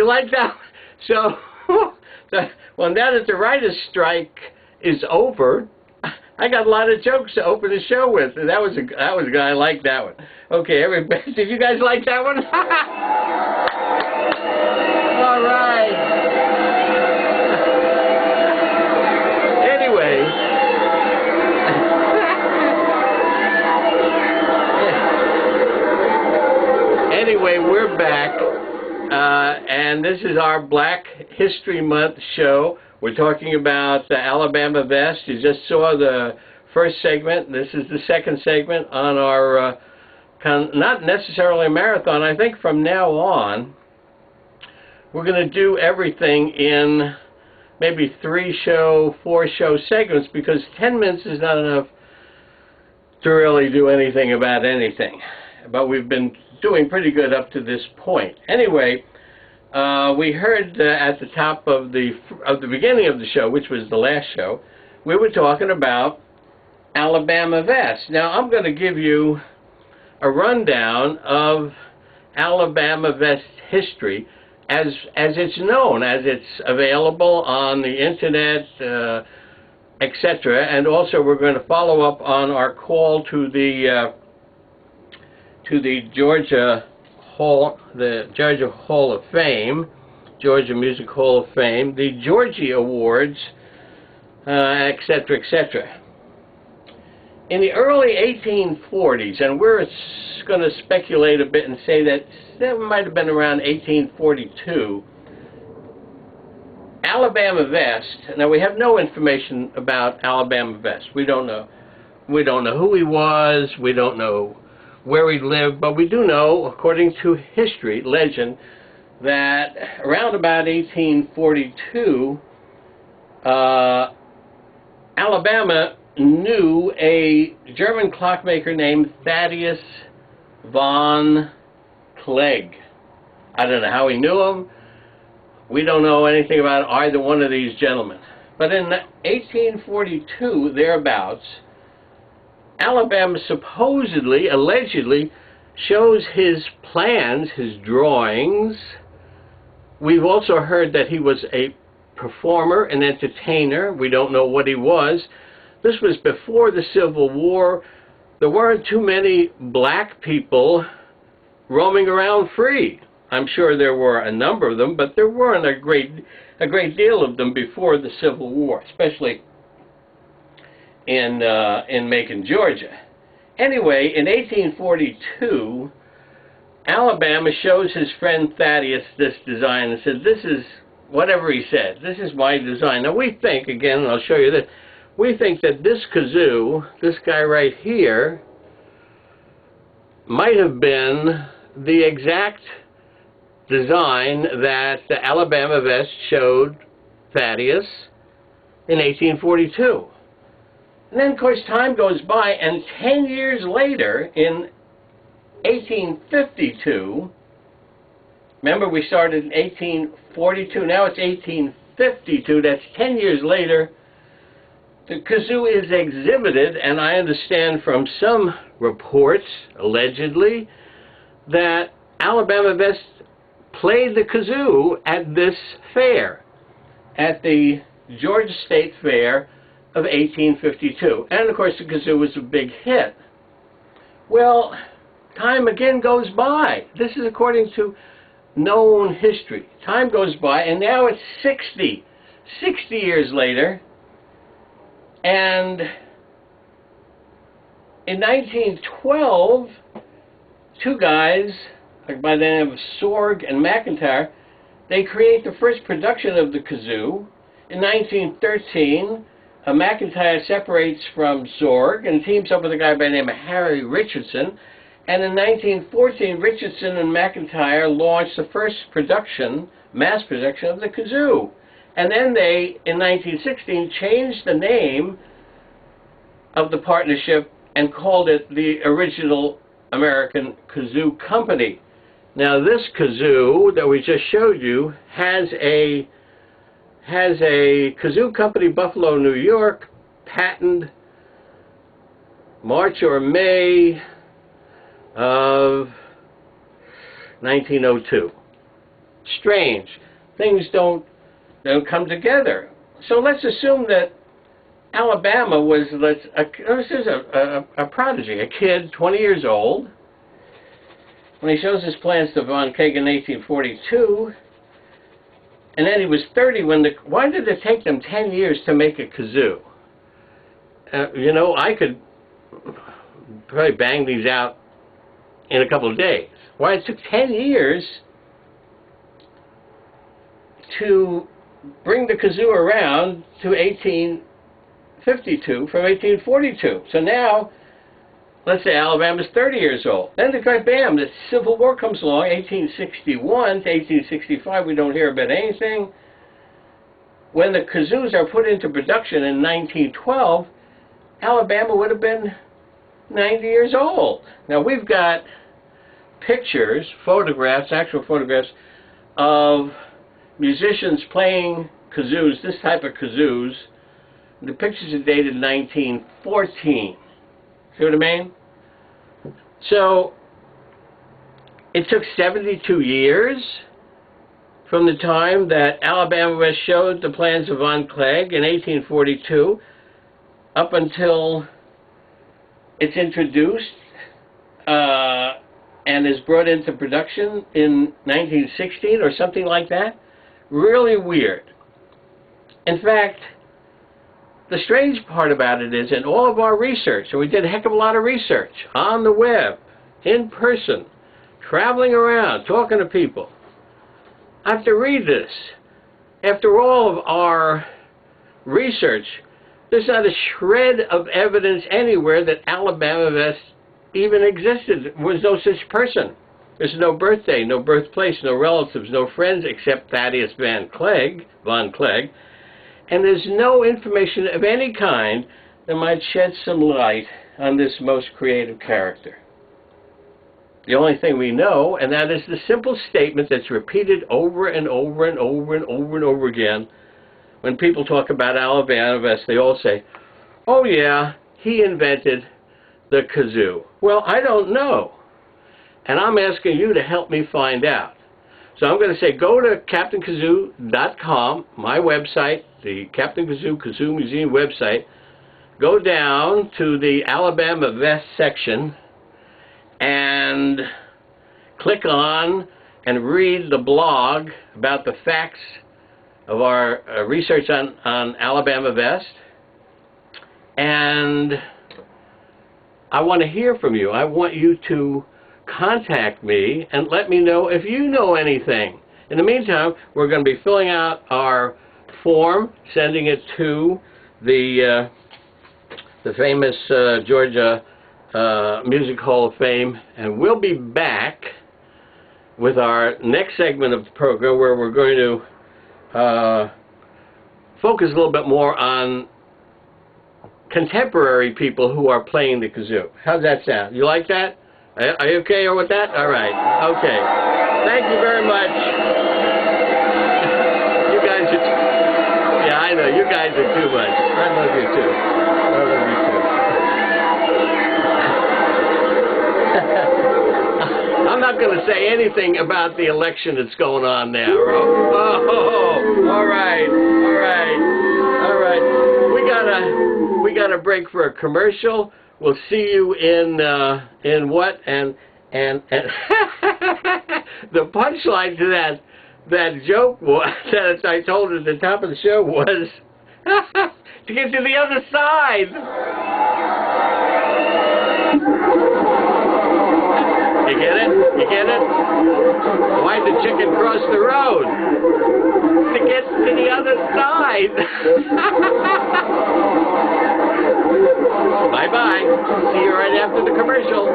like that? So, well, now that the writer's strike is over, I got a lot of jokes to open the show with, and that was a good. I like that one. Okay, everybody, did you guys like that one? All right. Anyway, we're back, and this is our Black History Month show. We're talking about the Alabama vest. You just saw the first segment. This is the second segment on our, not necessarily a marathon. I think from now on, we're going to do everything in maybe 3-show, 4-show segments, because 10 minutes is not enough to really do anything about anything. But we've been doing pretty good up to this point. Anyway, we heard at the top of the beginning of the show, which was the last show, we were talking about Alabama vest. Now I'm going to give you a rundown of Alabama vest history as it's known, as it's available on the internet, etc. And also we're going to follow up on our call to the Georgia Hall of Fame, Georgia Music Hall of Fame, the Georgie Awards, etc., etc. In the early 1840s, and we're going to speculate a bit and say that might have been around 1842, Alabama vest. Now we have no information about Alabama vest. We don't know. We don't know who he was. We don't know where he lived, but we do know, according to history, legend, that around about 1842, Alabama knew a German clockmaker named Thaddeus von Clegg. I don't know how he knew him. We don't know anything about either one of these gentlemen. But in 1842, thereabouts, Alabama supposedly, allegedly, shows his plans, his drawings. We've also heard that he was a performer, an entertainer. We don't know what he was. This was before the Civil War. There weren't too many black people roaming around free. I'm sure there were a number of them, but there weren't a great deal of them before the Civil War, especially in Macon, Georgia. Anyway, in 1842, Alabama shows his friend Thaddeus this design and said, "This is," whatever he said, "this is my design." Now we think, again, and I'll show you this, we think that this kazoo, this guy right here, might have been the exact design that the Alabama vest showed Thaddeus in 1842. And then, of course, time goes by, and 10 years later, in 1852, remember we started in 1842, now it's 1852, that's 10 years later, the kazoo is exhibited, and I understand from some reports, allegedly, that Alabama vest played the kazoo at this fair, at the Georgia State Fair of 1852. And of course the kazoo was a big hit. Well, time again goes by. This is according to known history. Time goes by, and now it's 60 years later, and in 1912, two guys by the name of Sorg and McIntyre, they create the first production of the kazoo. In 1913, McIntyre separates from Sorg and teams up with a guy by the name of Harry Richardson. And in 1914, Richardson and McIntyre launched the first production, mass production of the kazoo. And then they, in 1916, changed the name of the partnership and called it the Original American Kazoo Company. Now this kazoo that we just showed you has a Kazoo Company, Buffalo, New York, patent March or May of 1902. strange. Things don't come together. So let's assume that Alabama was, this is a prodigy, a kid, 20 years old, when he shows his plans to Von Clegg in 1842, and then he was 30 when why did it take them 10 years to make a kazoo? You know, I could probably bang these out in a couple of days. Why it took 10 years to bring the kazoo around to 1852 from 1842. So now, let's say Alabama's 30 years old. Then bam, the Civil War comes along, 1861 to 1865, we don't hear about anything. When the kazoos are put into production in 1912, Alabama would have been 90 years old. Now we've got pictures, photographs, actual photographs of musicians playing kazoos, this type of kazoos. The pictures are dated 1914. See what I mean? So it took 72 years from the time that Alabama West showed the plans of Von Clegg in 1842 up until it's introduced and is brought into production in 1916 or something like that. Really weird. In fact, the strange part about it is in all of our research, and we did a heck of a lot of research on the web, in person, traveling around, talking to people. I have to read this. After all of our research, there's not a shred of evidence anywhere that Alabama West even existed. There was no such person. There's no birthday, no birthplace, no relatives, no friends except Thaddeus Von Clegg, and there's no information of any kind that might shed some light on this most creative character. The only thing we know, and that is the simple statement that's repeated over and over and over and over and over again. When people talk about Alabama West, they all say, oh yeah, he invented the kazoo. Well, I don't know. And I'm asking you to help me find out. So I'm going to say go to CaptainKazoo.com, my website, the Captain Kazoo Kazoo Museum website. Go down to the Alabama West section and click on and read the blog about the facts of our research on Alabama West. And I want to hear from you. I want you to contact me and let me know if you know anything. In the meantime, we're going to be filling out our form, sending it to the famous Georgia Music Hall of Fame, and we'll be back with our next segment of the program where we're going to focus a little bit more on contemporary people who are playing the kazoo. How's that sound? You like that? Are you okay with that? All right. Okay. Thank you very much. You guys are... Yeah, I know. You guys are too much. I love you too. I love you too. I'm not going to say anything about the election that's going on now. Oh, all right. All right. All right. We got a break for a commercial. We'll see you in what and the punchline to that joke was, that I told at the top of the show was to get to the other side. You get it? You get it? Why'd the chicken cross the road? To get to the other side. Bye-bye. See you right after the commercial.